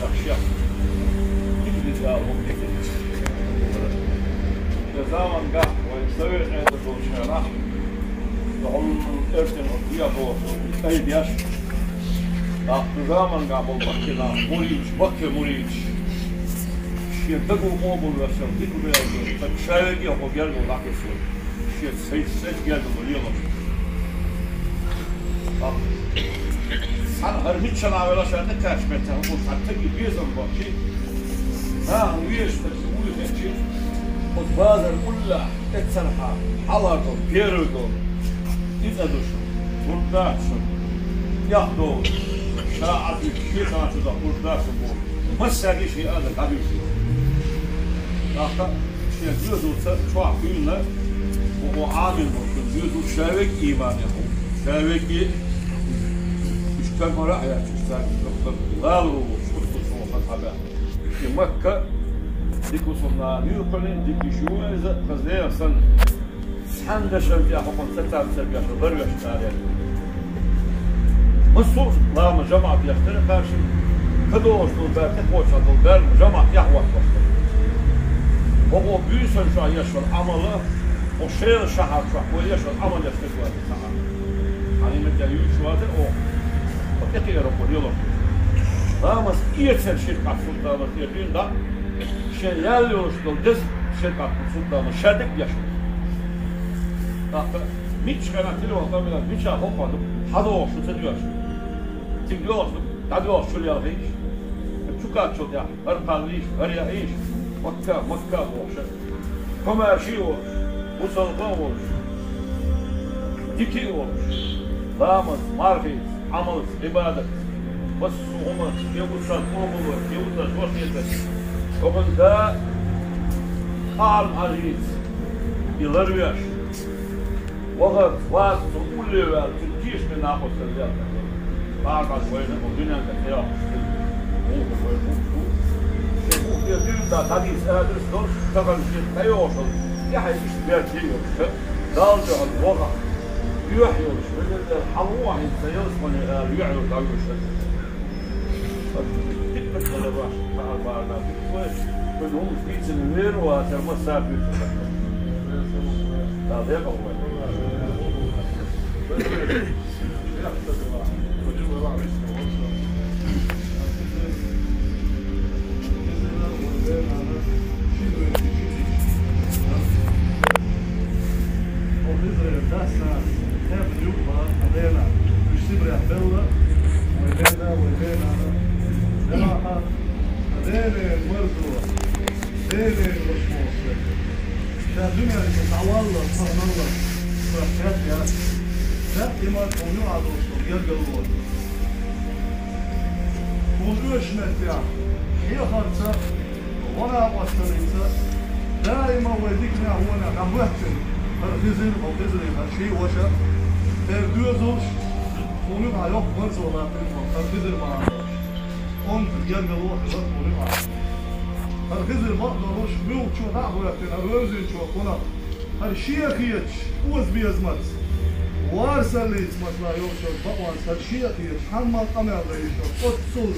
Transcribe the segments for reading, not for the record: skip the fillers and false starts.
أشياء يجلس يا رب zaman gah ve söğüt eder bolşara onun erten diye bu ay diyor da zaman gah bol bakına bakı muriç şimdi bu obul versiyon dik bu ya tabii şayet yok o geldi o lakesi şimdi ses geldi oluyor bak sen her hiç şanavela şartı kaçmete bu hatta gibi zaman bakı ha uyuştu uyuştu وتبادر كلها تتسرحها حضرتهم بيردهم يتقدشوا ورداتهم ياخذوا ساعة في الشيء ناتوا ورداتهم ومسا شيء هذا حبيبي آخر شيء يوزو تشوع فينا وعامل ممكن يوزو شاوك إيمانه شاوك يشتغل رأيه يشتغل غالوا شو خطبه في مكة ديكو صنع يوقني ديكي شو إذا قصدي أصلا سحن دشر يا حكم ستة سبيا شو ضرب يشتغل مصور لا مجمع بيشتغل كارش كدوش دولبر تقوش دولبر مجمع يحوط باشتغل وهو بيسن شو يشتغل عمله وشيل شهر شو هو يشتغل عمل يشتغل شهر يعني متى يشتغل هذا أو وتقي ربنا يلا لا مس يتسر شركة سلطة وتيجين ده şey yerliyoruz dız şirket kursunda şerdik yaşıyor. Hatta hiç kanatlı olmadan bile hiç hopladım. Hadi olsun sen yaşıyor. Çünkü olsun. Hadi olsun ya hiç. Çok açıldı ya. Her kalış, her ya iş. Makka olsun. Komerşi olsun. Musallık olsun. Diki olsun. Lamız, marifet, amal, ibadet. Vasuhumat, yavuzlar, umumlar, yavuzlar, zorniyetler. ومن ذا قال عزيز يضربش وقت وقت كل وقت تجيش من ناقص الرجال قال وين ودنا كثيرا هو يدين ده حديث هذا الدرس طبعا في يوصل يحيى بيرتيو قال له الوضع يحيى من الحلوه سيصل يعلو تعيش تكتب الراس بعضنا كلهم في سنوير وتمسك في هذا يقوم الدنيا تتعوض سبحان الله فرحات يا دائما كونوا على وسط يرجع الوقت كونوا شمتيا هي خالصة ولا وصلتها دائما وديكنا هنا نبهتن الخزر أو خزر هالشيء وشا تردوزوش كونوا على يوم مرزو ولا الخزر معاه قوم يرجع الوقت كونوا معاه الخزر ما قدروش بيو شو تعبوا لكن الوزن شو قلنا هالشيء كيتش وز بيزمت وارسلت مثلا يوم شو بقوان هالشيء كيتش حمل قمر ليشو اتصل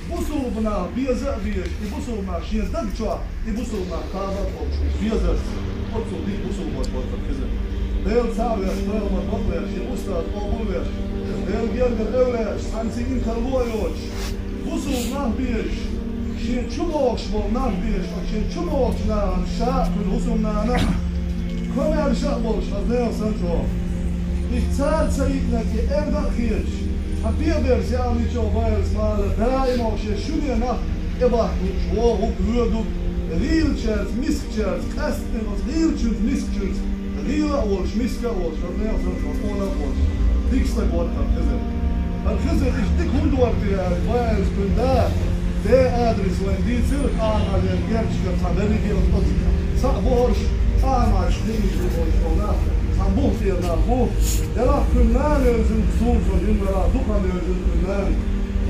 بوصل بنا بيزق بيش يبوصل مع شيء زد شو يبوصل مع قاعدة فوق بيزق اتصل دي بوصل بوصل الخزر ديل ساوي اشتغل مطبخ يا شيء استاذ قبول يا ديل جرب الاولى حنسين كلوا يوش بوصل مع بيش شين چوبوش بول نام بیش شین چوبوش نام شاء کل حسن نام کامل شاء بولش از نیستن تو اختار سعیدنا که اردا خیش حبیه برزی آمی چو وایس مال دائم آشه شونی نه اباه شو هو بیادو ریل چرت میسک چرت کاستن از ریل چرت میسک چرت ریل آورش میسک آورش از نیستن تو اون آورش دیکست گوار خزر الخزر اشتیک هندوارتی وایس کنده ده أدرس وين دي تصير أنا على الجرش كتابني دي القصة صعبوش أنا عشرين يقولون شونا صعبوه في النابوه يلا كنا نزل صوص ونمرة دخل نزل كنا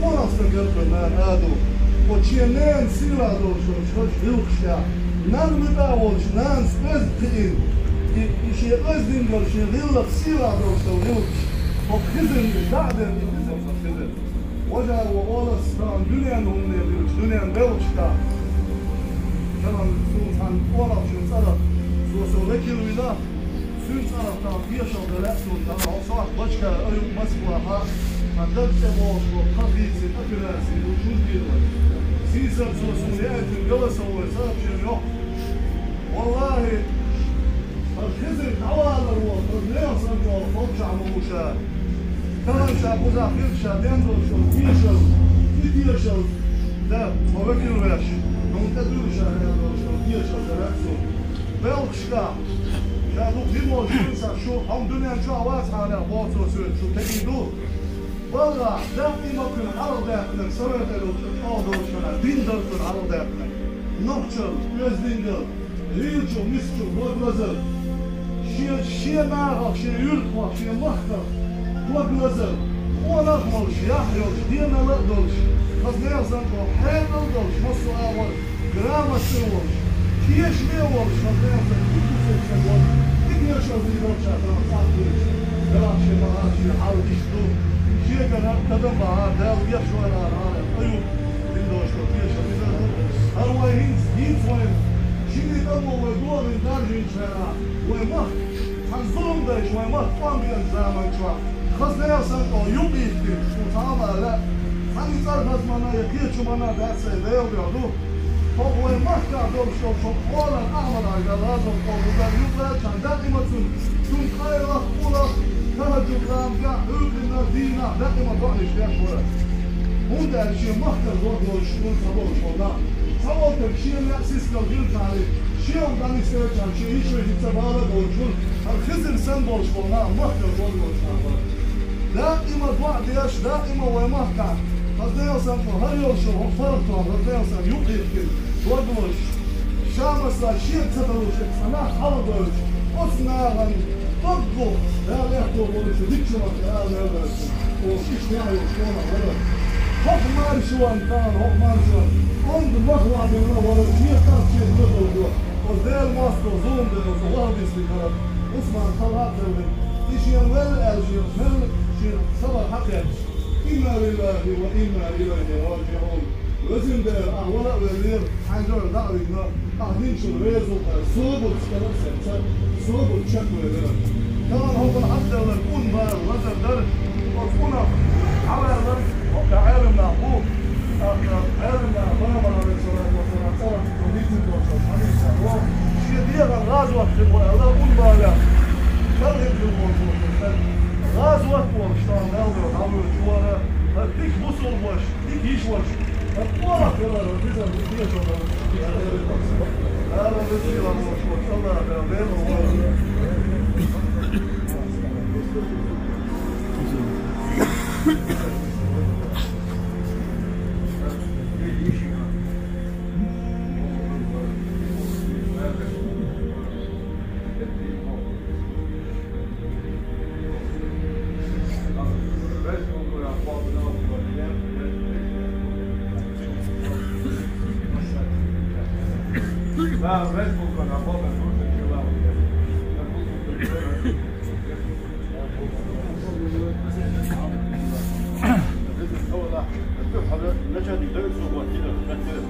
ونستقل كنا هادو وتشينين سيرا دول شوش بيوكشا نان مداولش نان سبزتين يشي قزدين دول شي غيلك سيرا دول شو بيوكش وخزن بعدين خزن وجه وولستان dünyanın nedir? Dünyanın Belçika. Tamam, Sultan Olaf şu taraf. Sosu vekiliyla sün taraftan yaşadılar Sultan. O saat başka ayıp Moskva'ya. Hatta bu kafisi, akılası, ucuz diyorlar. Sizler sosu ne ettin? Galatasaray sadece yok. Vallahi الخزر تعالى الوطن لا يصنع الفوجع موشا كمان شابو زاخير شابيندو شو تيشل تيشل لا ما بكر باش نون تدور شابيندو شو تيشل درسو بلشكا شابو ديمو جنسا شو هم دنيا شو عواز على بوتو سوت شو تجدو والله دائما كن عرض داخل سويت له تقاضو شو دين درت عرض داخل نقشل يزدينجل ريلشو ميسشو بوغلازل شيء معه شيء يرقى شيء مخطر وقلزل وانا اغمرش يحيوش دينا لا دولش خاصني اصنعه حين الدولش مصر اول جرامة سوالش كيش بيوالش خاصني اصنعه كيش سوال كيش ازي دولش اترام صعبش جرام شيء معاه شيء حاول يشتو شيء جرام قدم معاه داو يخشو على هذا ايوه دين دوش كيش ازي دولش هروا هينز وين شيء يقوم ويدور من درجة شارع ويمخ حنظلم ده شوي ما تقوم بينزامن شوي خاص لا يصنع يبيت شو تعمل لا خلي صار بس منا يكيد شو منا درس ده ويعدو هو ما كان دور شو ولا أعمل على لازم قوم ده يبغى كان دائما تون خيرة ولا تهجم كلام جاء هوكنا دينا دائما ضعني شيء شوي هو ده الشيء مختار دور شو تبغى شو لا سواء شيء لا سيستم جلد عليه شيء عم يصير كان شيء يشوي يتبارك ويقول الخزر سنبول شغلنا مهتر والله شغلنا دائما بعد ايش دائما ومهتر قد يوصل هل يوصل فرطه قد يوصل يقيل كل وقوش شامس شيء تدروش انا حرضوش اصنع غني طبقوا لا يحضر ولش ديكشنك لا يبرس وشيش نعي وشونا ولا هوك ماري شو انتان هوك ماري شو عند مخوع بينا ولا شيء كان شيء نقول وزي الماستر زوم ده وصوها بيسلك اسمع طلعت من شيء ولا شيء من شيء صبر حقيقة إنا لله وإنا إليه راجعون وزن ده أهولا ولير حنجر دعونا قاعدين شو ريزو صوب وتشكلم سنتر صوب وتشكل ده كمان هو العبد ولا يكون بار وزن در وفونا على الرب وكعالمنا هو عالمنا بابا عليه الصلاة والسلام صار توليد الدكتور عليه السلام شيء ديال الغازوة في الله يكون بار كلهم بالموضوع غازوة وشتان ناظر عمرو جوارا ديك بوصل واش ديك يشواش الطوارق يلا رزيزا بكيش هذا رزيزا واش الله يبارك لا red bull كان عبارة عن نور الكلام هو لا الدكتور حضرتك نجد يدرس وكذا مثلا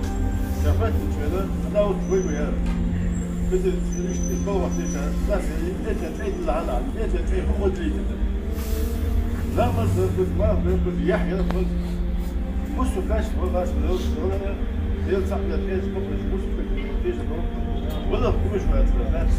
شافت كذا لا شوي وياه بس القوة كذا بس انت تعيد العلى انت تعيد هو اللي لا بس ما بس يحيى بس مش فلاش ولا ولا هي صاحبة ايش بكره مش ايش ولا مش ما تفهمش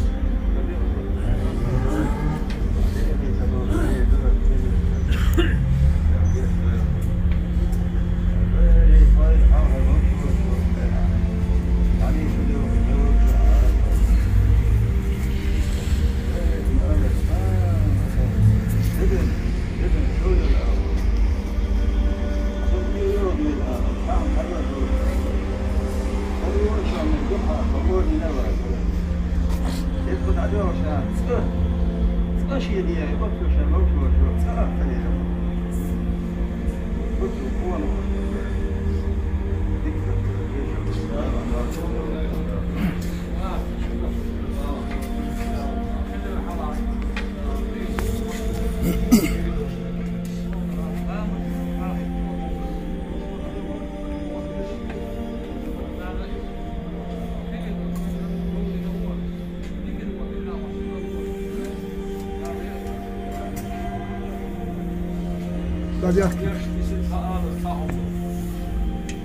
Tabiat. Yaşlısı sağlı sağlı.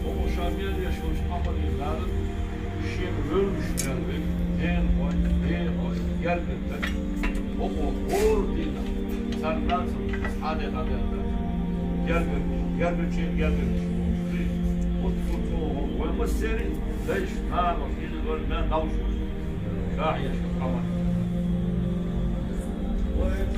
O boşanmayan yaşamış ama yılların işe ölmüşler ve en oy, gelmedi. O olur değil. Sen nasıl adet adetler. Gelmemiş. O tutu o mesele leş namaz ili ölmen davuşur. Şah yaşa ama. Allah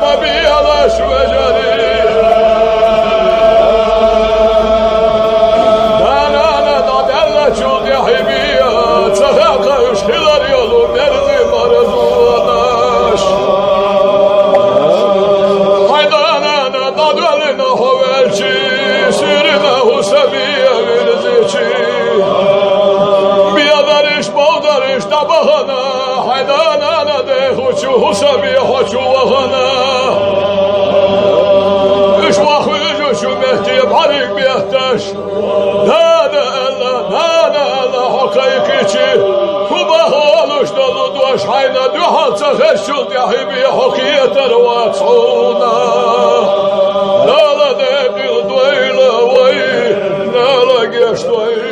ما بيلاش وجري دانا دادلا çul yahibiya Çakaka üşkiler yolu derdi marazulaş Haydana dadvelina hovelci Sürüme husebiye virzici Biyadariş baldariş tabahana Haydana de huçu husebiye hoçu vahana Üç vakı üçü mehdiye parik biyahtaş Nada hakayık içi Kubaha oluş dolu duaş hayna Duhalca heşul yahibi hakiyeter vatsuna Nala de dil duyla vay Nala geç duyla